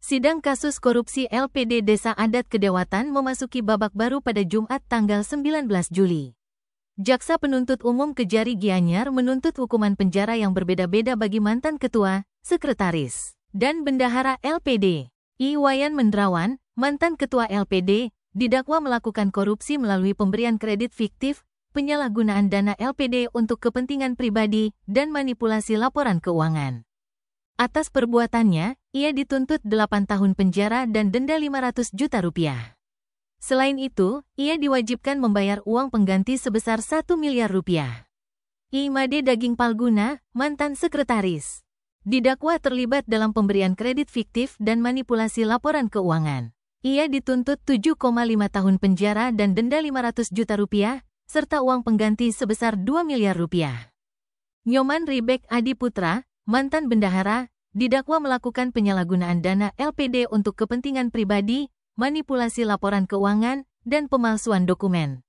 Sidang kasus korupsi LPD Desa Adat Kedewatan memasuki babak baru pada Jumat tanggal 19 Juli. Jaksa Penuntut Umum Kejari Gianyar menuntut hukuman penjara yang berbeda-beda bagi mantan ketua, sekretaris, dan bendahara LPD. Iwayan Mendrawan, mantan ketua LPD, didakwa melakukan korupsi melalui pemberian kredit fiktif, penyalahgunaan dana LPD untuk kepentingan pribadi, dan manipulasi laporan keuangan. Atas perbuatannya, ia dituntut 8 tahun penjara dan denda 500 juta rupiah. Selain itu, ia diwajibkan membayar uang pengganti sebesar 1 miliar rupiah. Imade Daging Palguna, mantan sekretaris, didakwa terlibat dalam pemberian kredit fiktif dan manipulasi laporan keuangan. Ia dituntut 7,5 tahun penjara dan denda 500 juta rupiah, serta uang pengganti sebesar 2 miliar rupiah. Nyoman Ribek Adi Putra, mantan bendahara, didakwa melakukan penyalahgunaan dana LPD untuk kepentingan pribadi, manipulasi laporan keuangan, dan pemalsuan dokumen.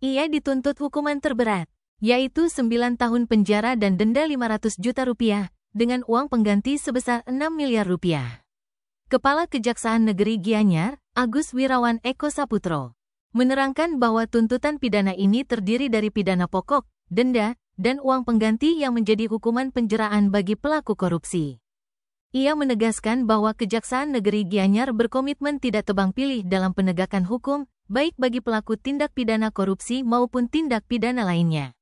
Ia dituntut hukuman terberat, yaitu 9 tahun penjara dan denda 500 juta rupiah, dengan uang pengganti sebesar 6 miliar rupiah. Kepala Kejaksaan Negeri Gianyar, Agus Wirawan Eko Saputro, menerangkan bahwa tuntutan pidana ini terdiri dari pidana pokok, denda, dan uang pengganti yang menjadi hukuman penjeraan bagi pelaku korupsi. Ia menegaskan bahwa Kejaksaan Negeri Gianyar berkomitmen tidak tebang pilih dalam penegakan hukum, baik bagi pelaku tindak pidana korupsi maupun tindak pidana lainnya.